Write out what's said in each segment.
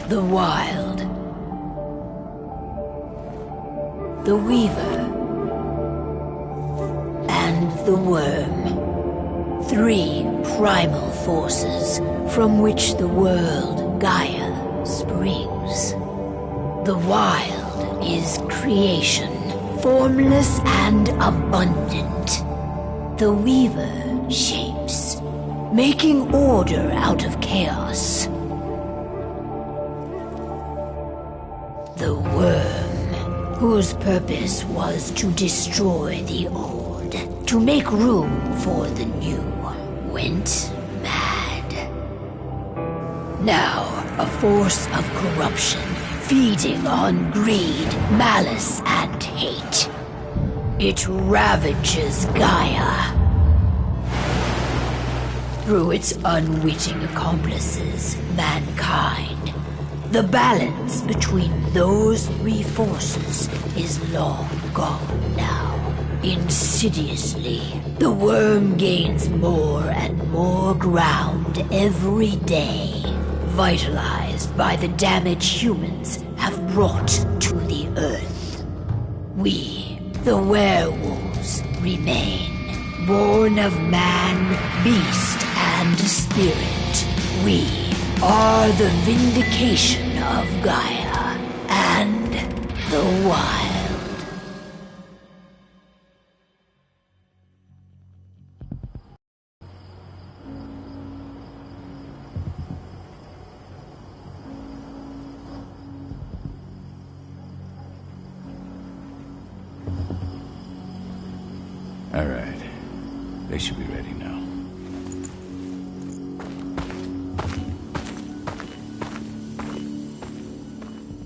The Wild. The Weaver. And the Worm. 3 primal forces from which the world, Gaia, springs. The Wild is creation, formless and abundant. The Weaver shapes, making order out of chaos. The Worm, whose purpose was to destroy the old, to make room for the new, went mad. Now, a force of corruption, feeding on greed, malice, and hate. It ravages Gaia. Through its unwitting accomplices, mankind. The balance between those 3 forces is long gone now. Insidiously, the Worm gains more and more ground every day, vitalized by the damage humans have brought to the Earth. We, the werewolves, remain, born of man, beast, and spirit. We are the vindication of Gaia and the Wild. All right. They should be ready now.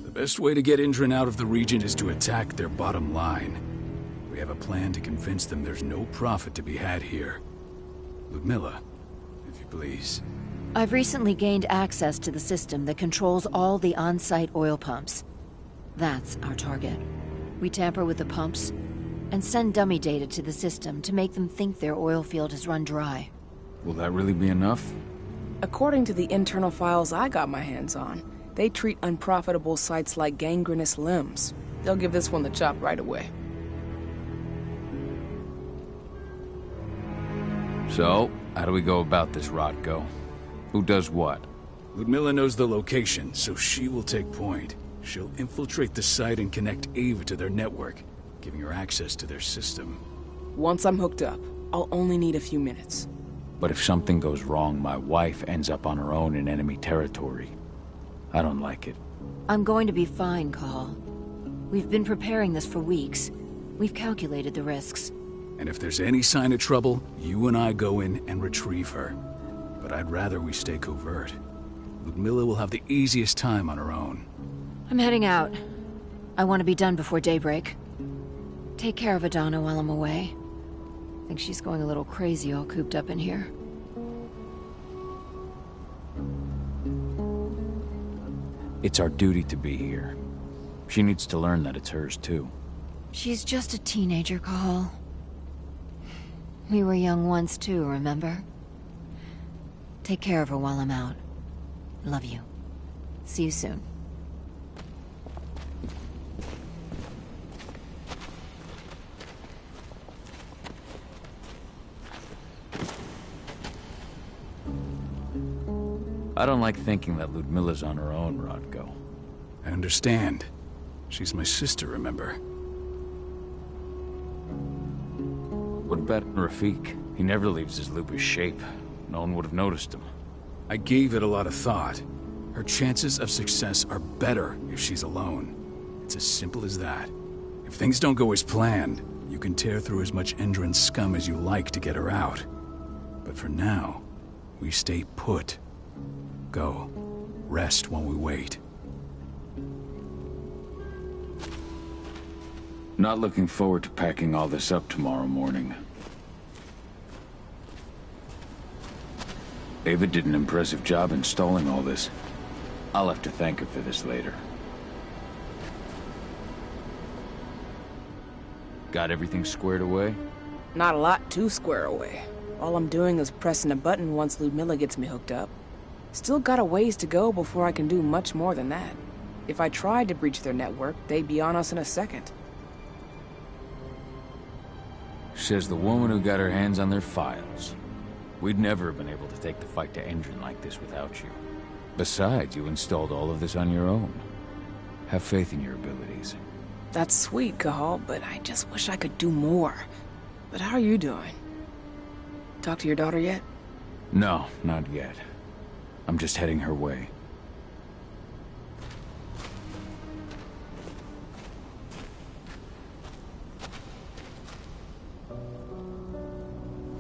The best way to get Indran out of the region is to attack their bottom line. We have a plan to convince them there's no profit to be had here. Ludmilla, if you please. I've recently gained access to the system that controls all the on-site oil pumps. That's our target. We tamper with the pumps and send dummy data to the system to make them think their oil field has run dry. Will that really be enough? According to the internal files I got my hands on, they treat unprofitable sites like gangrenous limbs. They'll give this one the chop right away. So, how do we go about this, Rodko? Who does what? Ludmilla knows the location, so she will take point. She'll infiltrate the site and connect Ava to their network, giving her access to their system. Once I'm hooked up, I'll only need a few minutes. But if something goes wrong, my wife ends up on her own in enemy territory. I don't like it. I'm going to be fine, Call. We've been preparing this for weeks. We've calculated the risks. And if there's any sign of trouble, you and I go in and retrieve her. But I'd rather we stay covert. Ludmilla will have the easiest time on her own. I'm heading out. I want to be done before daybreak. Take care of Adana while I'm away. I think she's going a little crazy all cooped up in here. It's our duty to be here. She needs to learn that it's hers too. She's just a teenager, Call. We were young once too, remember? Take care of her while I'm out. Love you. See you soon. I don't like thinking that Ludmilla's on her own, Rodko. I understand. She's my sister, remember? What about Rafik? He never leaves his lupus shape. No one would have noticed him. I gave it a lot of thought. Her chances of success are better if she's alone. It's as simple as that. If things don't go as planned, you can tear through as much Indran scum as you like to get her out. But for now, we stay put. Go. Rest while we wait. Not looking forward to packing all this up tomorrow morning. Ava did an impressive job installing all this. I'll have to thank her for this later. Got everything squared away? Not a lot to square away. All I'm doing is pressing a button once Ludmilla gets me hooked up. Still got a ways to go before I can do much more than that. If I tried to breach their network, they'd be on us in a second. Says the woman who got her hands on their files. We'd never have been able to take the fight to Endron like this without you. Besides, you installed all of this on your own. Have faith in your abilities. That's sweet, Cahal, but I just wish I could do more. But how are you doing? Talk to your daughter yet? No, not yet. I'm just heading her way.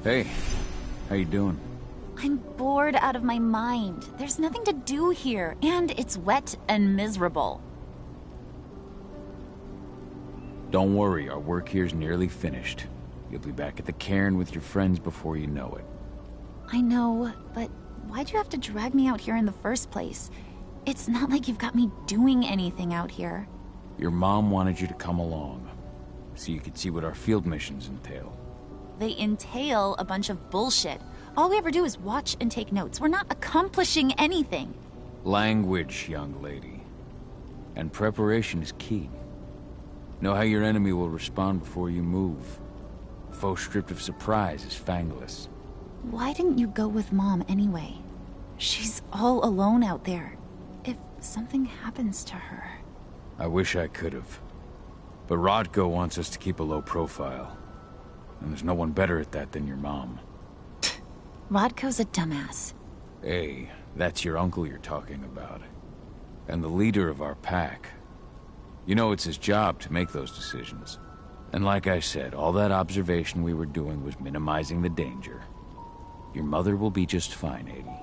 Hey, how you doing? I'm bored out of my mind. There's nothing to do here, and it's wet and miserable. Don't worry, our work here's nearly finished. You'll be back at the cairn with your friends before you know it. I know, but why'd you have to drag me out here in the first place? It's not like you've got me doing anything out here. Your mom wanted you to come along, so you could see what our field missions entail. They entail a bunch of bullshit. All we ever do is watch and take notes. We're not accomplishing anything. Language, young lady. And preparation is key. Know how your enemy will respond before you move. A foe stripped of surprise is fangless. Why didn't you go with Mom anyway? She's all alone out there. If something happens to her... I wish I could have. But Rodko wants us to keep a low profile. And there's no one better at that than your mom. Rodko's a dumbass. Hey, that's your uncle you're talking about. And the leader of our pack. You know it's his job to make those decisions. And like I said, all that observation we were doing was minimizing the danger. Your mother will be just fine, Eddie.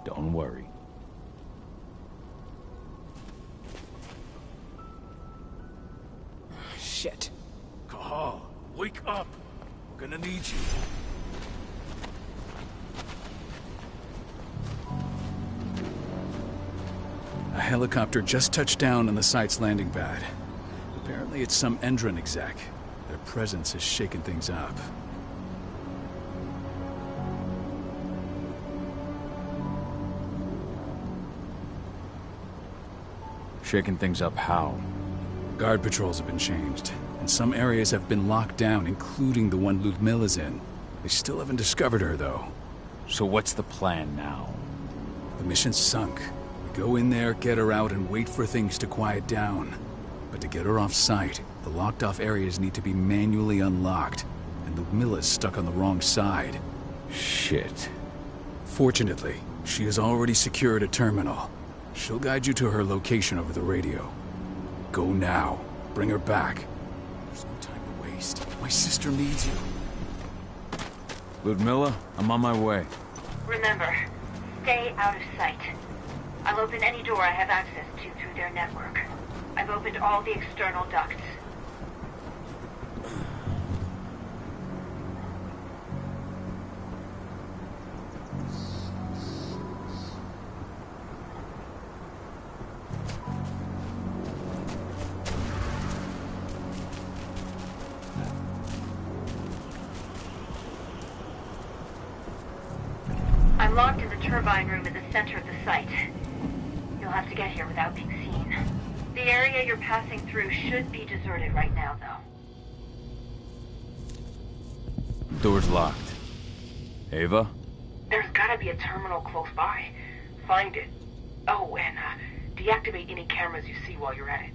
Don't worry. Shit. Cahal, wake up. We're gonna need you. A helicopter just touched down on the site's landing pad. Apparently it's some Endron exec. Their presence has shaken things up. Shaking things up how? Guard patrols have been changed, and some areas have been locked down, including the one Ludmilla's in. They still haven't discovered her, though. So what's the plan now? The mission's sunk. We go in there, get her out, and wait for things to quiet down. But to get her off-site, the locked-off areas need to be manually unlocked, and Ludmilla's stuck on the wrong side. Shit. Fortunately, she has already secured a terminal. She'll guide you to her location over the radio. Go now. Bring her back. There's no time to waste. My sister needs you. Ludmilla, I'm on my way. Remember, stay out of sight. I'll open any door I have access to through their network. I've opened all the external ducts. I'm locked in the turbine room at the center of the site. You'll have to get here without being seen. The area you're passing through should be deserted right now, though. Door's locked. Ava? There's gotta be a terminal close by. Find it. Oh, and deactivate any cameras you see while you're at it.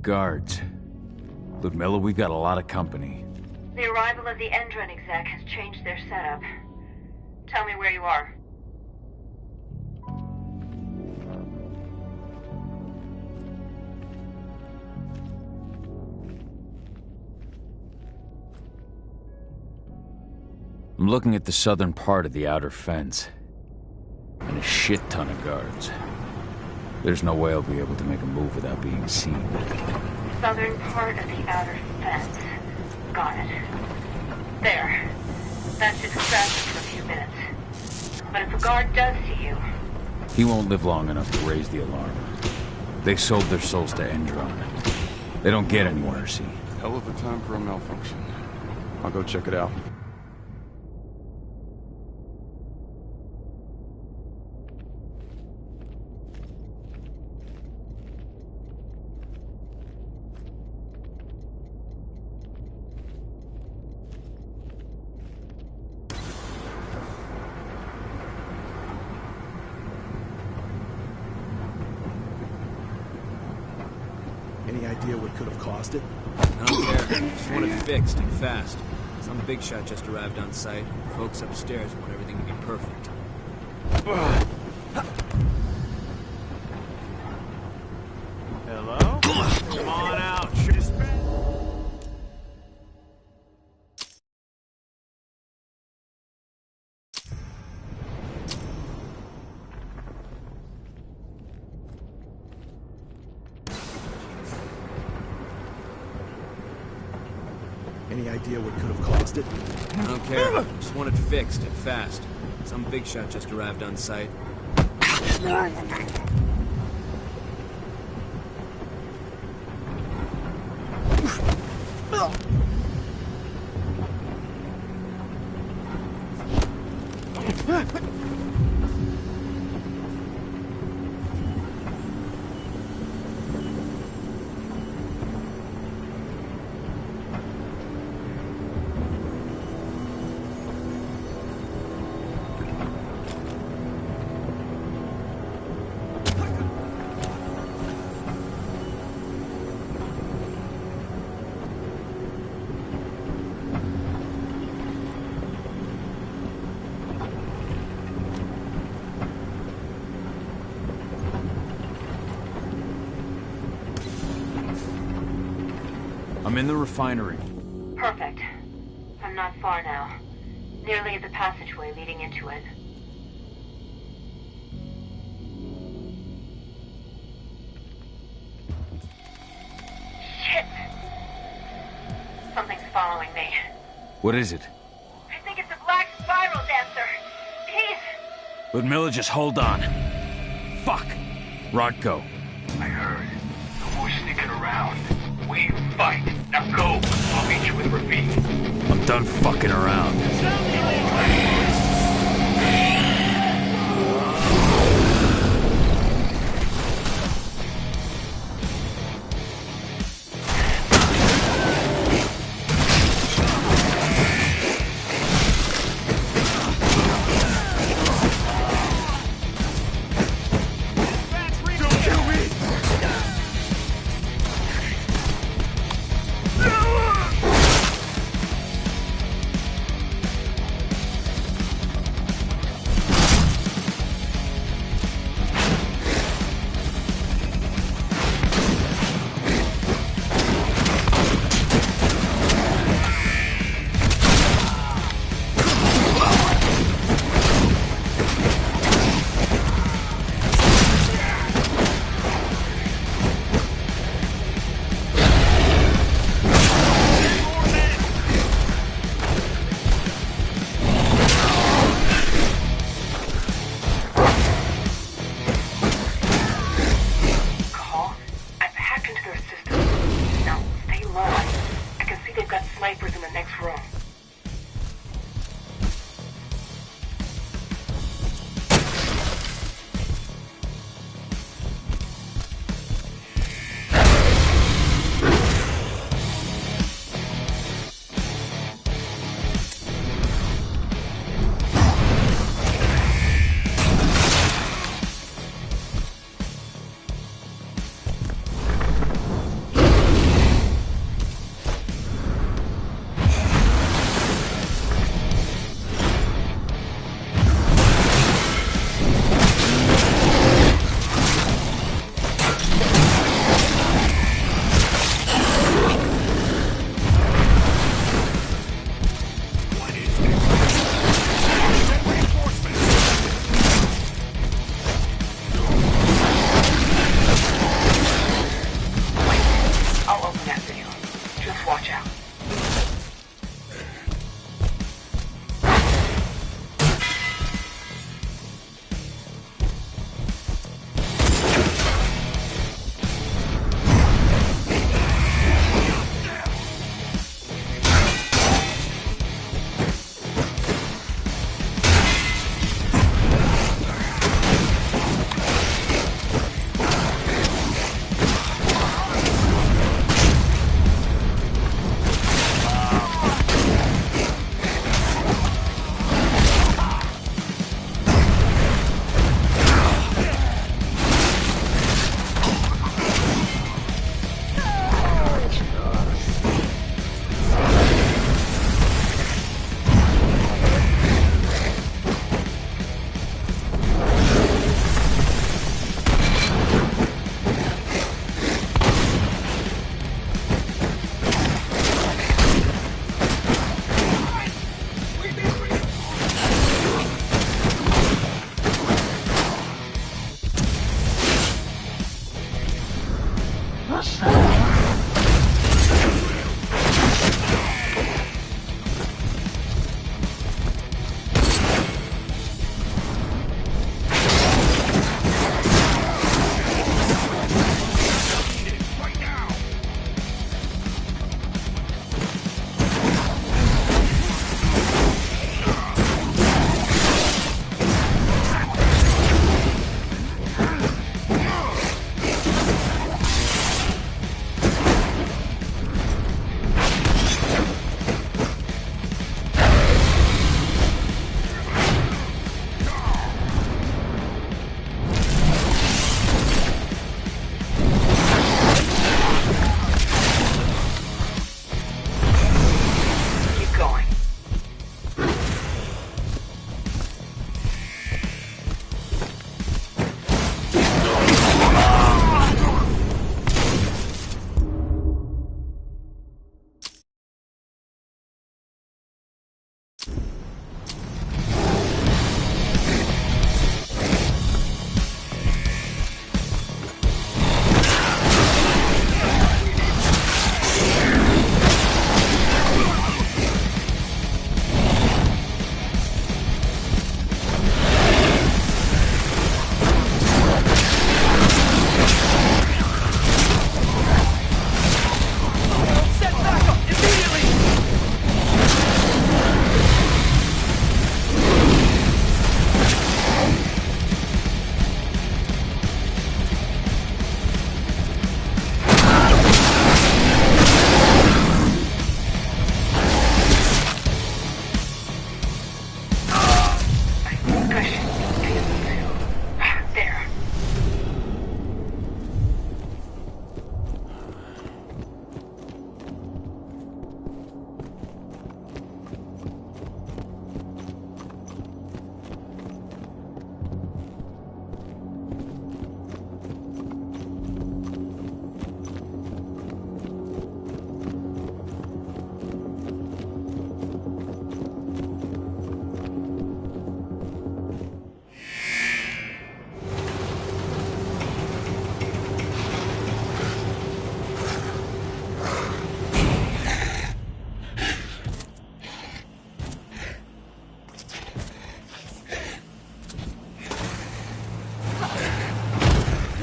guards. Ludmilla, we've got a lot of company. The arrival of the Endron exec has changed their setup. Tell me where you are. I'm looking at the southern part of the outer fence. And a shit ton of guards. There's no way I'll be able to make a move without being seen. Southern part of the outer fence. Got it. There. That should distract you for a few minutes. But if a guard does see you... He won't live long enough to raise the alarm. They sold their souls to Endron. They don't get anywhere, see? Hell of a time for a malfunction. I'll go check it out. Any idea what could have caused it? I don't care. Just want it fixed and fast. Some big shot just arrived on site. Folks upstairs want everything to be perfect. Hello? Come on out. Any idea what could have caused it? I don't care. Just want it fixed and fast. Some big shot just arrived on site. I'm in the refinery. Perfect. I'm not far now. Nearly at the passageway leading into it. Shit! Something's following me. What is it? I think it's a black spiral dancer. He's... Ludmilla, just hold on. Fuck! Rodko. I heard. The boy's sneaking around. We fight. Now go. I'll meet you with Ravine. I'm done fucking around.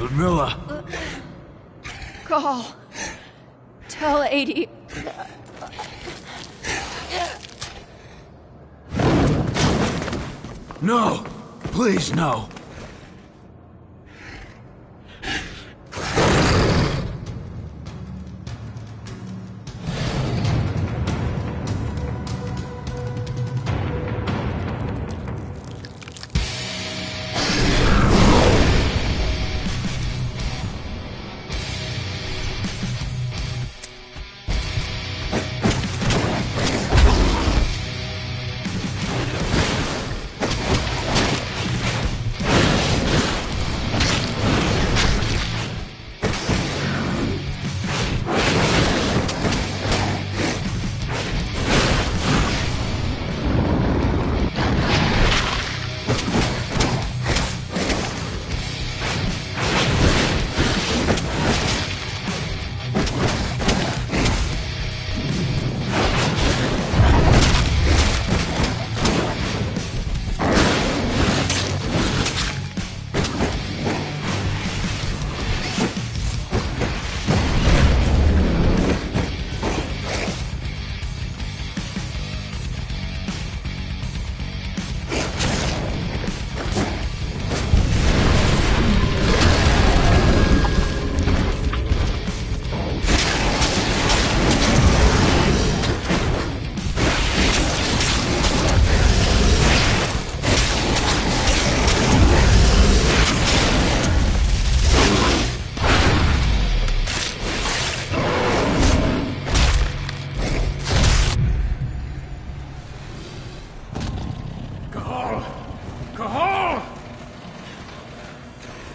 Ludmilla! Call. Tell 80. No! Please, no!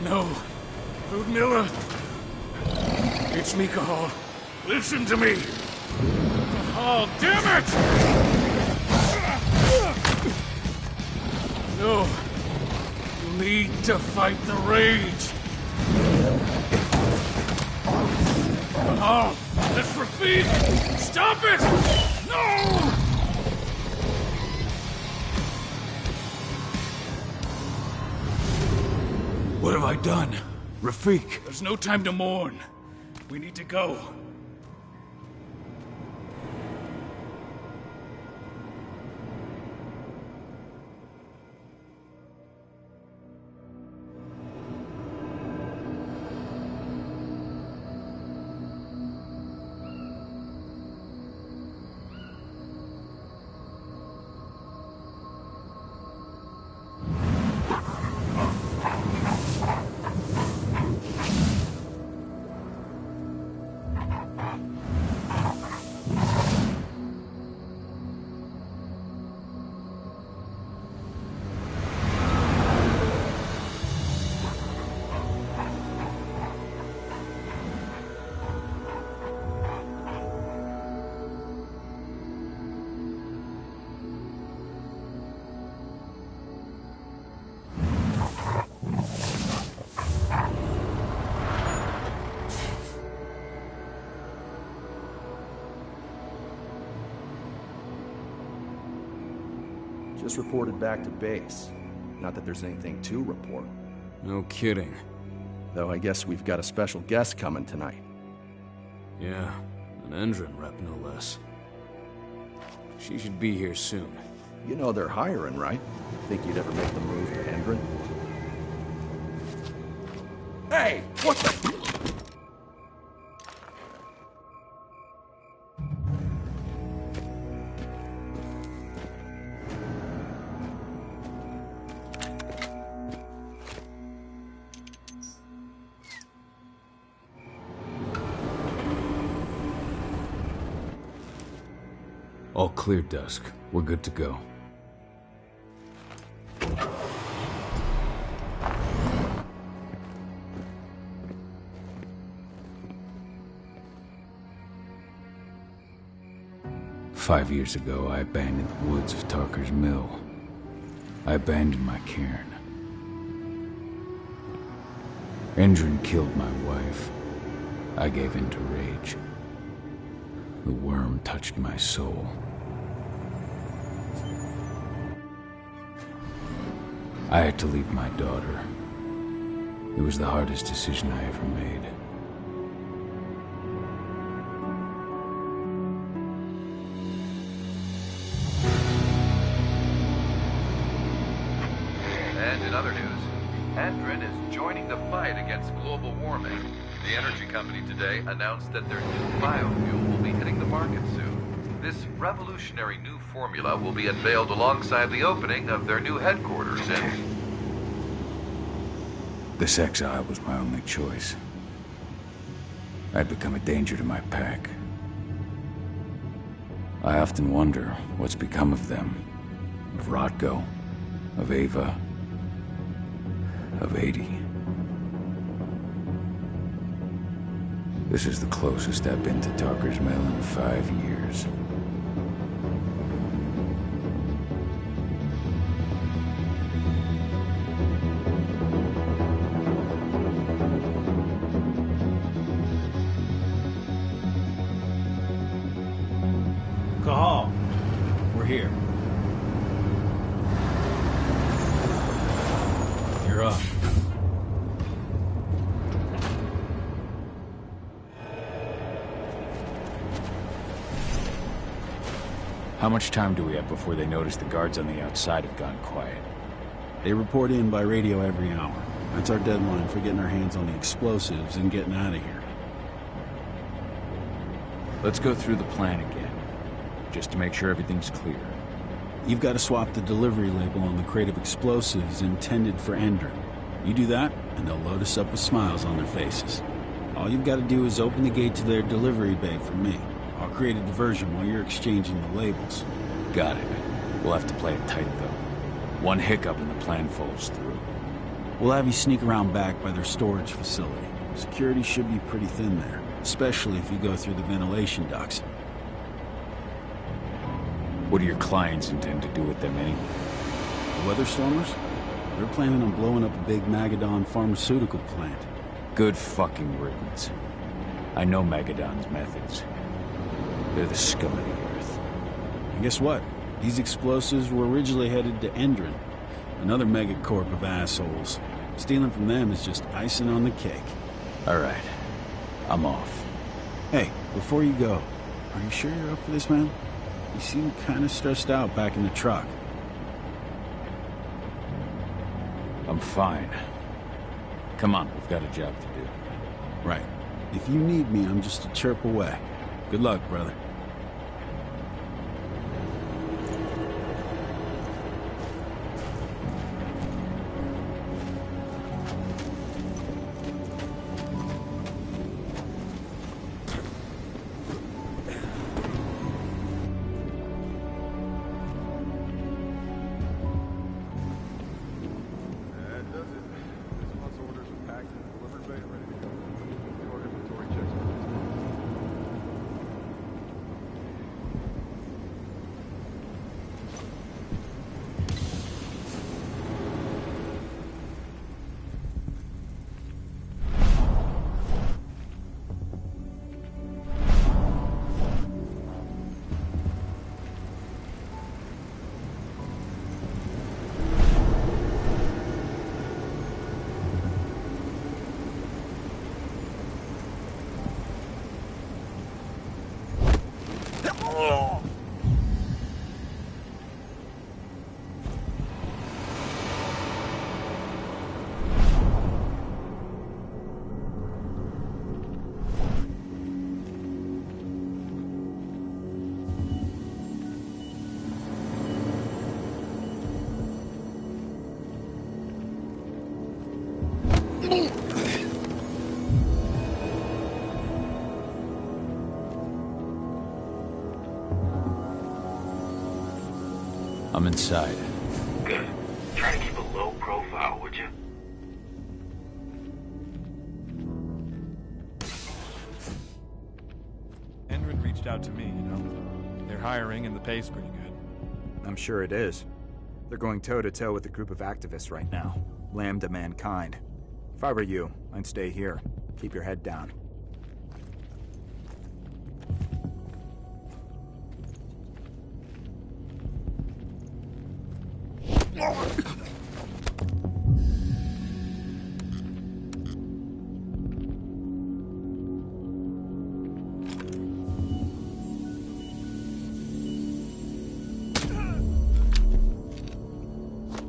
No. Ludmilla. It's me, Cahal. Listen to me. Cahal, damn it! No. You need to fight the rage. Oh, that's Rafik! Stop it! No! What have I done? Rafik! There's no time to mourn. We need to go. Just reported back to base. Not that there's anything to report. No kidding. Though I guess we've got a special guest coming tonight. Yeah, an Endron rep no less. She should be here soon. You know they're hiring, right? Think you'd ever make the move to Endron? Hey! What the... All clear, Dusk. We're good to go. "5 years ago, I abandoned the woods of Tarker's Mill. I abandoned my cairn. Endron killed my wife. I gave in to rage. The worm touched my soul. I had to leave my daughter. It was the hardest decision I ever made. And in other news, Endron is joining the fight against global warming. The energy company today announced that their new biofuel will be hitting the market soon. This revolutionary new formula will be unveiled alongside the opening of their new headquarters in... This exile was my only choice. I'd become a danger to my pack. I often wonder what's become of them. Of Rotko, of Ava, of 80. This is the closest I've been to Tarker's Mill in 5 years. Cahal, we're here. You're up. How much time do we have before they notice the guards on the outside have gone quiet? They report in by radio every hour. That's our deadline for getting our hands on the explosives and getting out of here. Let's go through the plan again, just to make sure everything's clear. You've got to swap the delivery label on the crate of explosives intended for Endron. You do that, and they'll load us up with smiles on their faces. All you've got to do is open the gate to their delivery bay for me. I'll create a diversion while you're exchanging the labels. Got it. We'll have to play it tight, though. One hiccup and the plan falls through. We'll have you sneak around back by their storage facility. Security should be pretty thin there, especially if you go through the ventilation ducts. What do your clients intend to do with them anyway? The Weatherstormers? They're planning on blowing up a big Magadon pharmaceutical plant. Good fucking riddance. I know Megadon's methods. They're the scum of the earth. And guess what? These explosives were originally headed to Endron, another megacorp of assholes. Stealing from them is just icing on the cake. All right. I'm off. Hey, before you go, are you sure you're up for this, man? You seem kind of stressed out back in the truck. I'm fine. Come on, we've got a job to do. Right. If you need me, I'm just a chirp away. Good luck, brother. I'm inside. Good. Try to keep a low profile, would you? Endron reached out to me, you know. They're hiring and the pay's pretty good. I'm sure it is. They're going toe-to-toe with a group of activists right now. Lambda mankind. If I were you, I'd stay here. Keep your head down.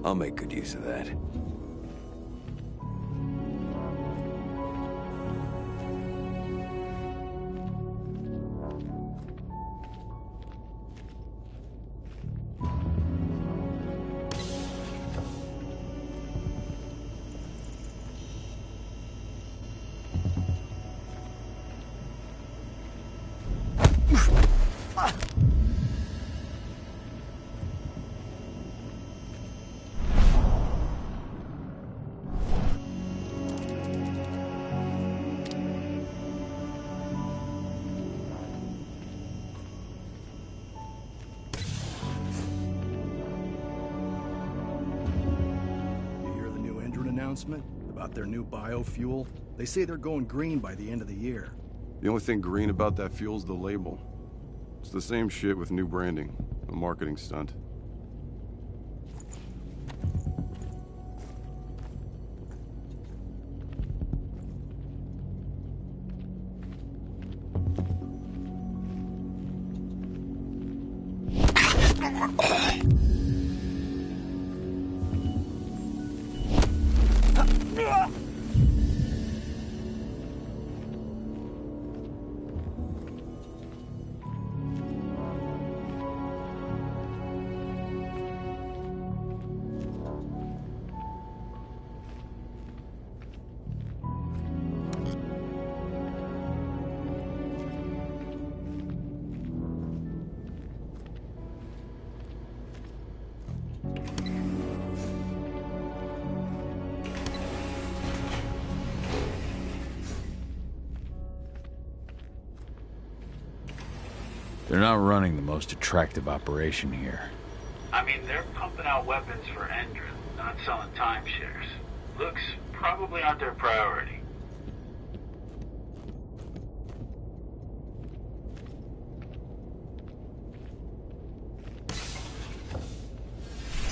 I'll make good use of that. About their new biofuel. They say they're going green by the end of the year. The only thing green about that fuel's the label. It's the same shit with new branding. A marketing stunt. They're not running the most attractive operation here. I mean, they're pumping out weapons for Endron, not selling timeshares. Looks probably aren't their priority.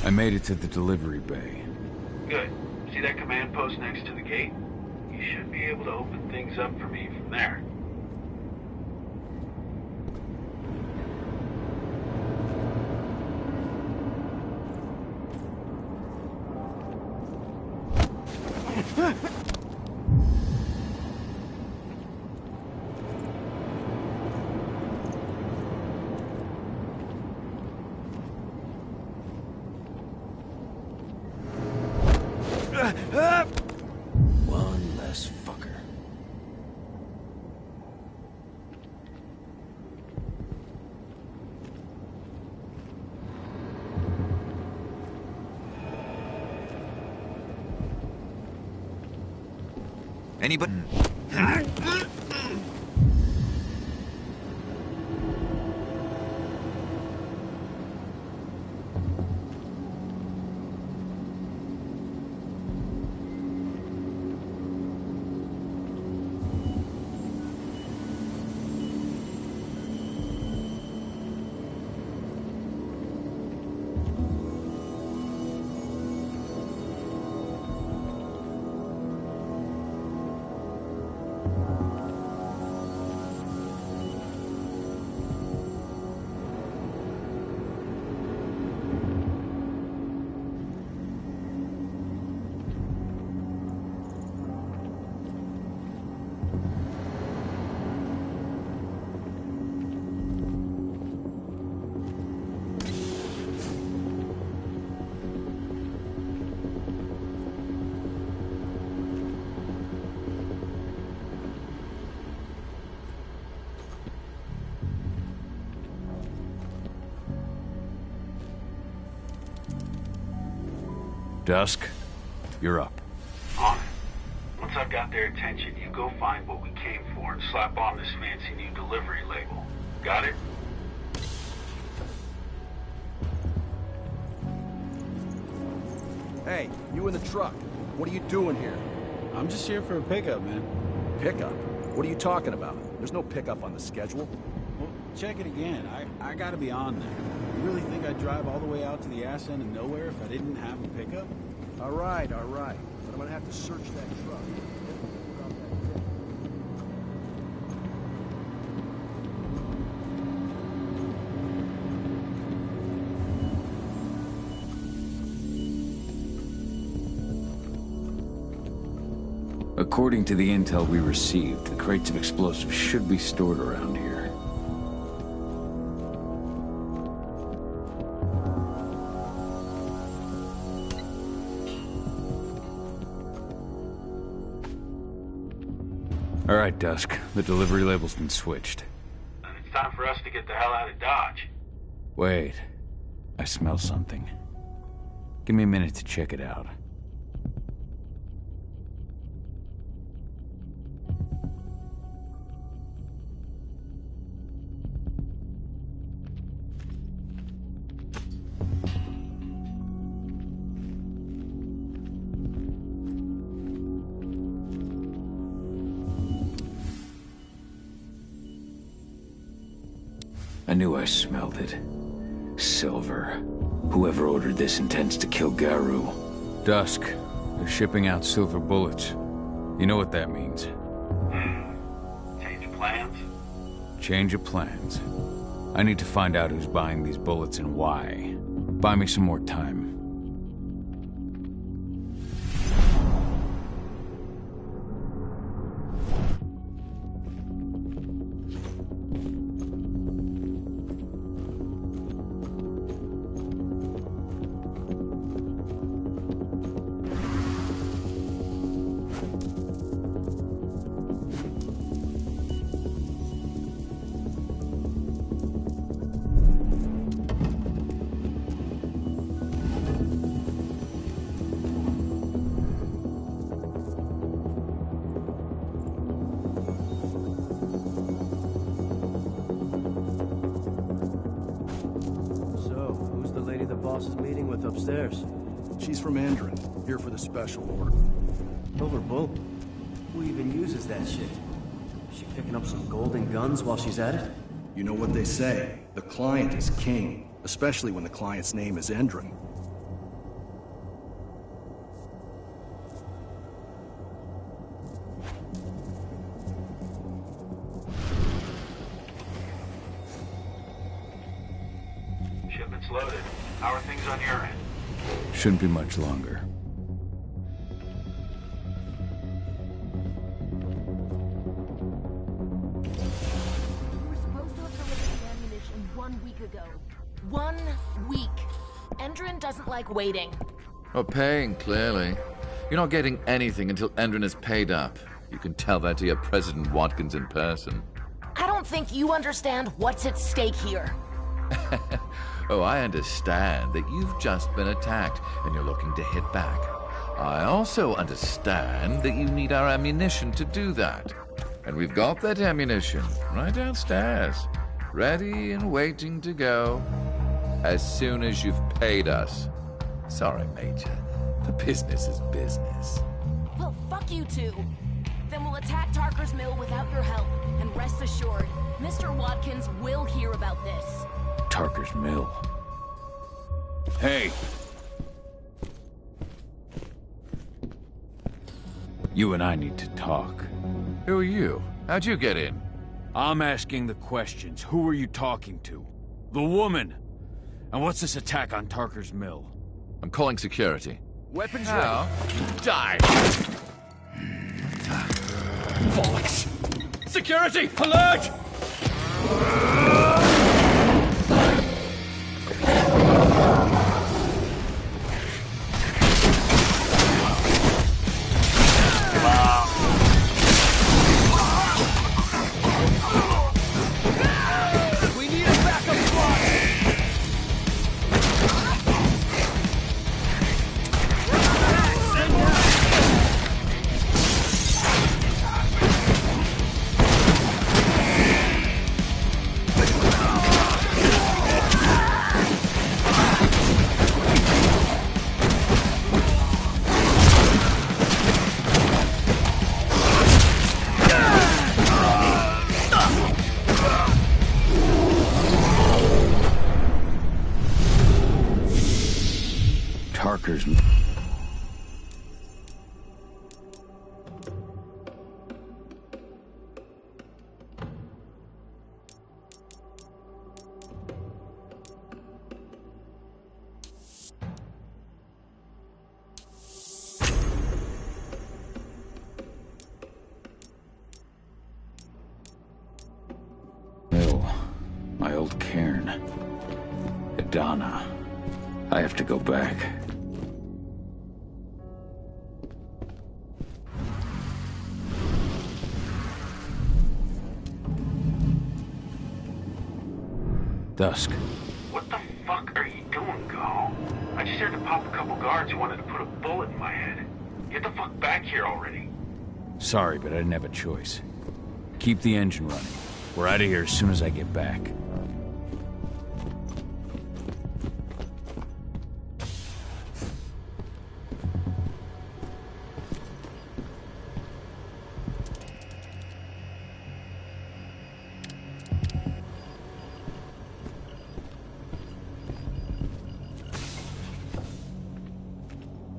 I made it to the delivery bay. Good. See that command post next to the gate? You should be able to open things up for me from there. One less fucker. Anybody? Dusk, you're up. On it. Once I've got their attention, you go find what we came for and slap on this fancy new delivery label. Got it? Hey, you in the truck. What are you doing here? I'm just here for a pickup, man. Pickup? What are you talking about? There's no pickup on the schedule. Well, check it again. I gotta be on there. You really think I'd drive all the way out to the ass end of nowhere if I didn't have a pickup? All right. But I'm gonna have to search that truck. According to the intel we received, the crates of explosives should be stored around here. All right, Dusk. The delivery label's been switched. It's time for us to get the hell out of Dodge. Wait. I smell something. Give me a minute to check it out. I knew I smelled it. Silver. Whoever ordered this intends to kill Garu. Dusk. They're shipping out silver bullets. You know what that means. Change of plans? Change of plans. I need to find out who's buying these bullets and why. Buy me some more time. Upstairs. She's from Endron, here for the special order. Over bull? Who even uses that shit? Is she picking up some golden guns while she's at it? You know what they say, the client is king, especially when the client's name is Endron. How are things on your end? Shouldn't be much longer. We were supposed to have delivered the ammunition 1 week ago. 1 week. Endrin doesn't like waiting. Well, paying, clearly. You're not getting anything until Endrin is paid up. You can tell that to your President Watkins in person. I don't think you understand what's at stake here. Oh, I understand that you've just been attacked and you're looking to hit back. I also understand that you need our ammunition to do that. And we've got that ammunition right downstairs, ready and waiting to go as soon as you've paid us. Sorry, Major. The business is business. Well, fuck you two. Then we'll attack Tarker's Mill without your help. And rest assured, Mr. Watkins will hear about this. Tarker's Mill. Hey! You and I need to talk. Who are you? How'd you get in? I'm asking the questions. Who are you talking to? The woman! And what's this attack on Tarker's Mill? I'm calling security. Weapons How? Die! Bollocks! Security! Alert! We need a backup squad! Tarker's... Mill. My old cairn. Idana. I have to go back. Dusk. What the fuck are you doing, Go? I just heard to pop a couple guards who wanted to put a bullet in my head. Get the fuck back here already. Sorry, but I didn't have a choice. Keep the engine running. We're out of here as soon as I get back.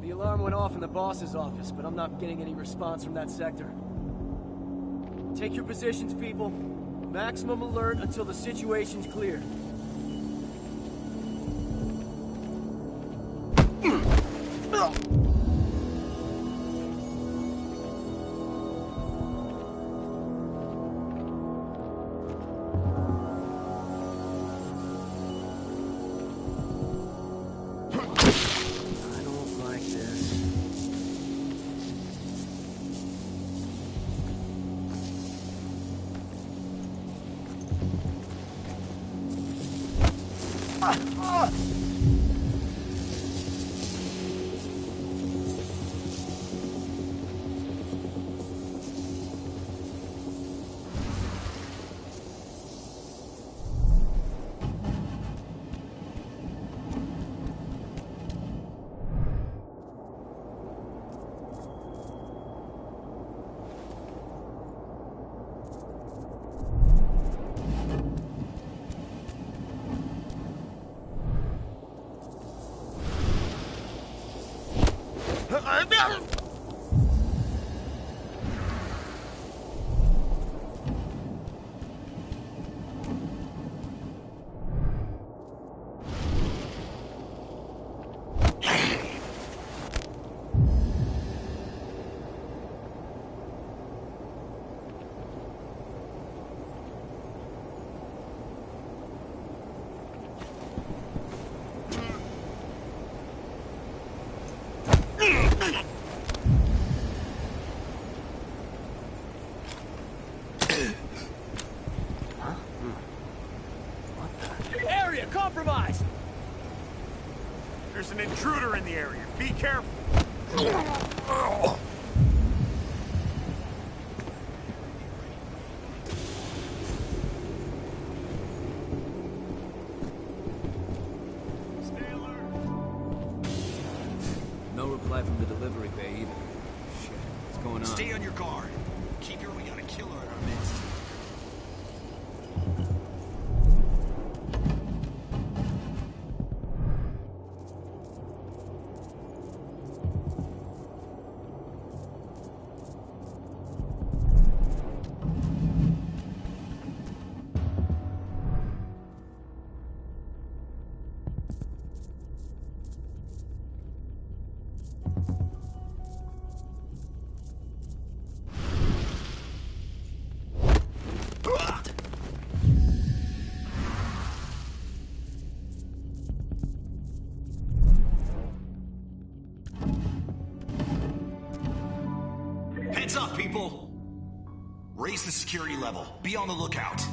The alarm went off in the boss's office, but I'm not getting any response from that sector. Take your positions, people. Maximum alert until the situation's clear. I don't like this. area. Be careful. No reply from the delivery bay either. Shit, what's going on? Stay on your guard. Keep your... We got a killer in our midst. Heads up, people! Raise the security level. Be on the lookout.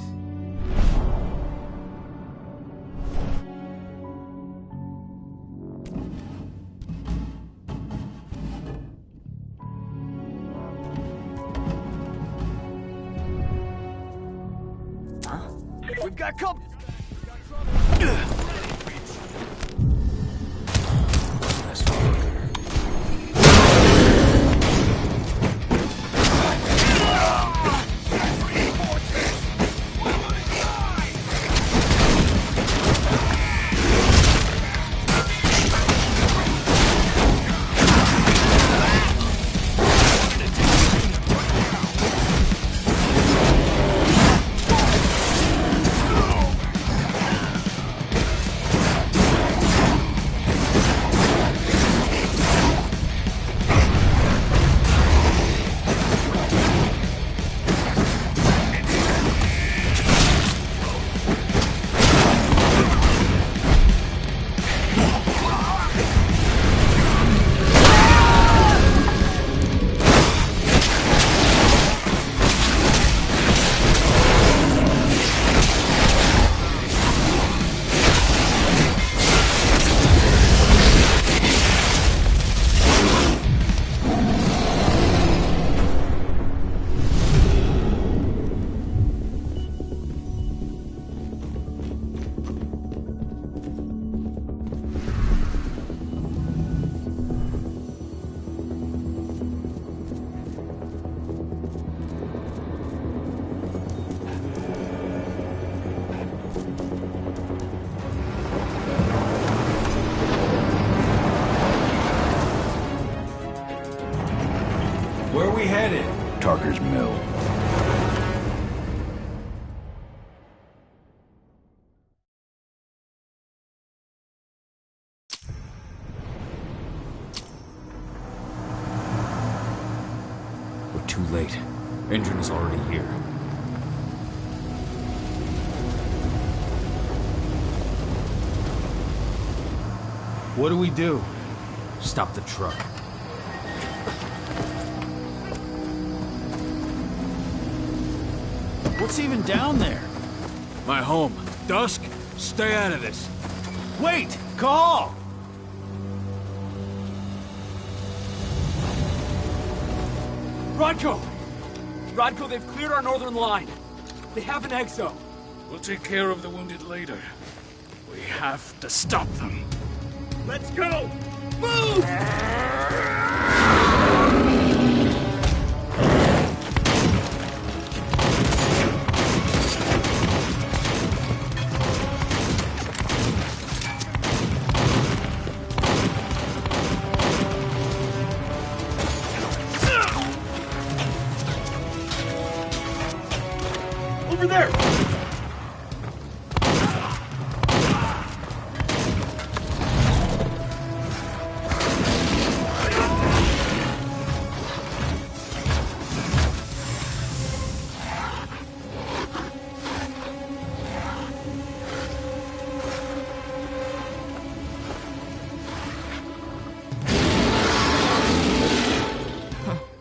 We've got company. Where are we headed? Tarker's Mill. We're too late. Engine is already here. What do we do? Stop the truck. What's even down there? My home. Dusk, stay out of this. Wait! Call! Rodko! Rodko, they've cleared our northern line. They have an exo. We'll take care of the wounded later. We have to stop them. Let's go! Move! Over there!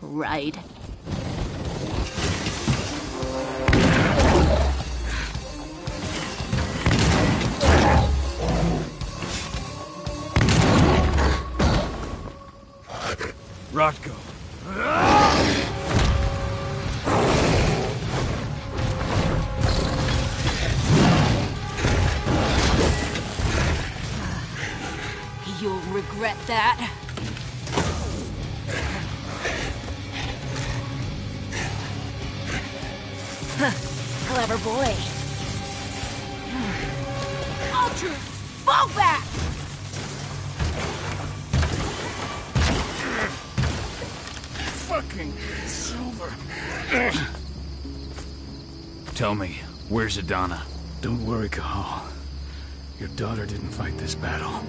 Right. Rotko. You'll regret that. Clever boy. Ultras, fall back! Fucking Silver. Tell me, where's Adana? Don't worry, Cahal. Your daughter didn't fight this battle.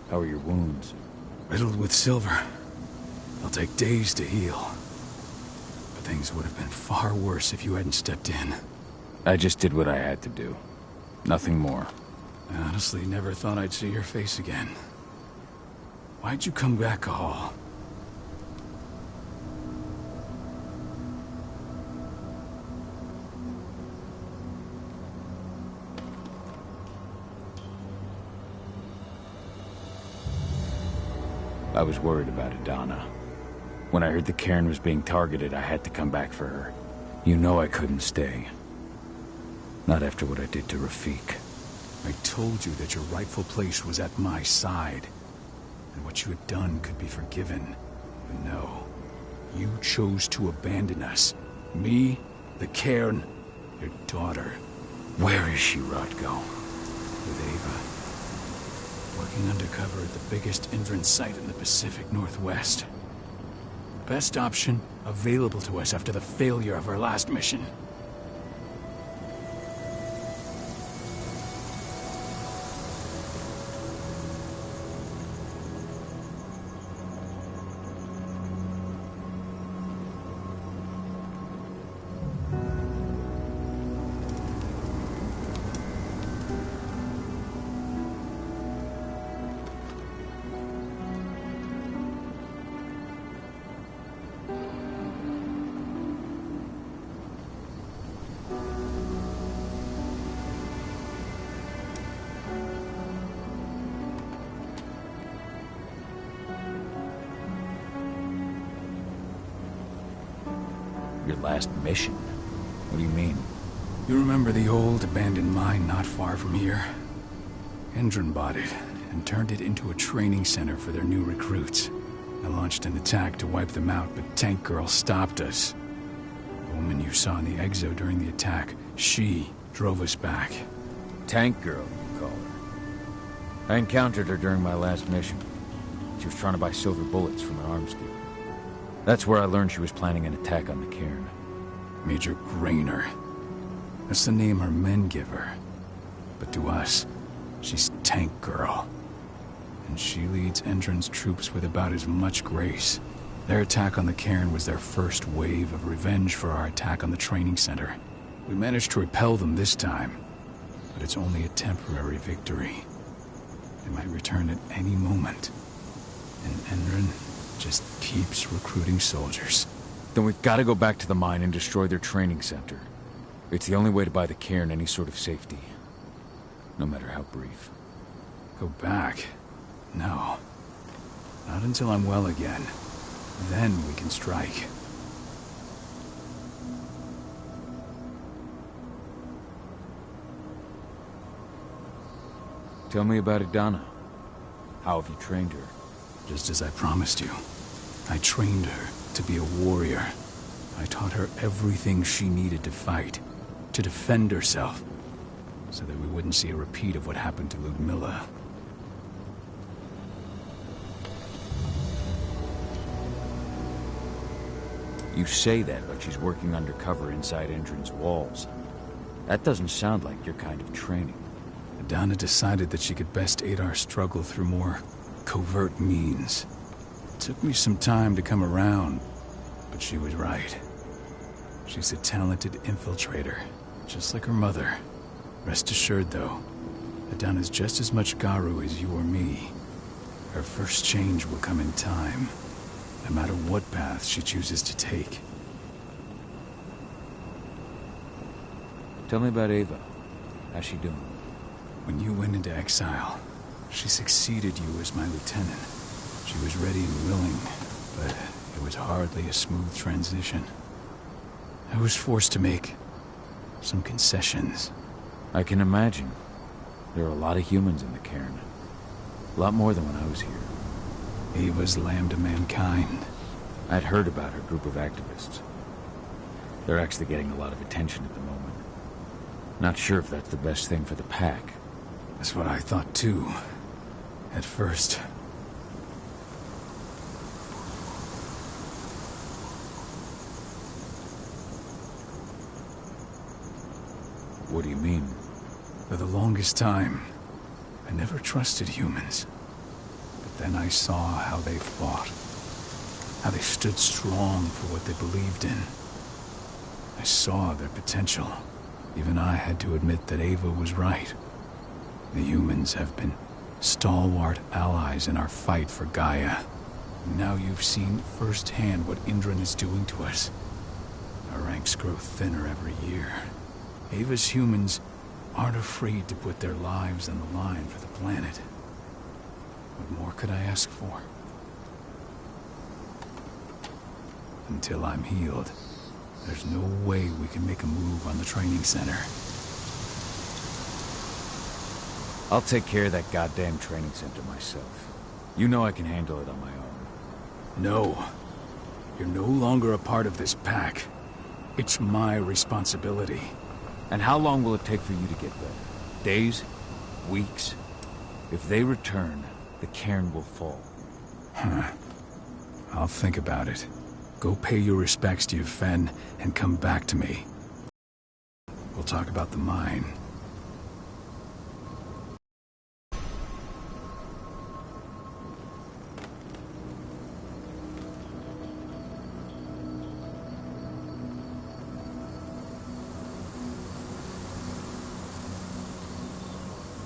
How are your wounds? Riddled with silver. They'll take days to heal. But things would have been far worse if you hadn't stepped in. I just did what I had to do. Nothing more. I honestly never thought I'd see your face again. Why'd you come back, Cahal? I was worried about Adana. When I heard the cairn was being targeted, I had to come back for her. You know I couldn't stay. Not after what I did to Rafik. I told you that your rightful place was at my side. And what you had done could be forgiven. But no. You chose to abandon us. Me, the cairn, your daughter. Where is she, Rotko? With Ava. Working undercover at the biggest Indran site in the Pacific Northwest. The best option available to us after the failure of our last mission. Your last mission? What do you mean? You remember the old abandoned mine not far from here? Indran bought it and turned it into a training center for their new recruits. I launched an attack to wipe them out, but Tank Girl stopped us. The woman you saw in the exo during the attack, she drove us back. Tank Girl, you call her. I encountered her during my last mission. She was trying to buy silver bullets from an arms dealer. That's where I learned she was planning an attack on the cairn. Major Grainer. That's the name her men give her. But to us, she's Tank Girl. And she leads Endron's troops with about as much grace. Their attack on the cairn was their first wave of revenge for our attack on the training center. We managed to repel them this time, but it's only a temporary victory. They might return at any moment. And Endron just keeps recruiting soldiers. Then we've got to go back to the mine and destroy their training center. It's the only way to buy the cairn any sort of safety. No matter how brief. Go back? No. Not until I'm well again. Then we can strike. Tell me about Adana. How have you trained her? Just as I promised you. I trained her to be a warrior. I taught her everything she needed to fight, to defend herself, so that we wouldn't see a repeat of what happened to Ludmilla. You say that, but she's working undercover inside Endron's walls. That doesn't sound like your kind of training. Adana decided that she could best aid our struggle through more covert means. It took me some time to come around, but she was right. She's a talented infiltrator, just like her mother. Rest assured, though, Adana's just as much Garu as you or me. Her first change will come in time, no matter what path she chooses to take. Tell me about Ava. How's she doing? When you went into exile, She succeeded you as my lieutenant. She was ready and willing, but it was hardly a smooth transition. I was forced to make some concessions. I can imagine. There are a lot of humans in the cairn. A lot more than when I was here. Ava's lambda mankind. I'd heard about her group of activists. They're actually getting a lot of attention at the moment. Not sure if that's the best thing for the pack. That's what I thought too, at first. What do you mean? For the longest time, I never trusted humans. But then I saw how they fought. How they stood strong for what they believed in. I saw their potential. Even I had to admit that Ava was right. The humans have been stalwart allies in our fight for Gaia. And now you've seen firsthand what Indran is doing to us. Our ranks grow thinner every year. Ava's humans aren't afraid to put their lives on the line for the planet. What more could I ask for? Until I'm healed, there's no way we can make a move on the training center. I'll take care of that goddamn training center myself. You know I can handle it on my own. No. You're no longer a part of this pack. It's my responsibility. And how long will it take for you to get there? Days? Weeks? If they return, the cairn will fall. Huh. I'll think about it. Go pay your respects to your Fen and come back to me. We'll talk about the mine.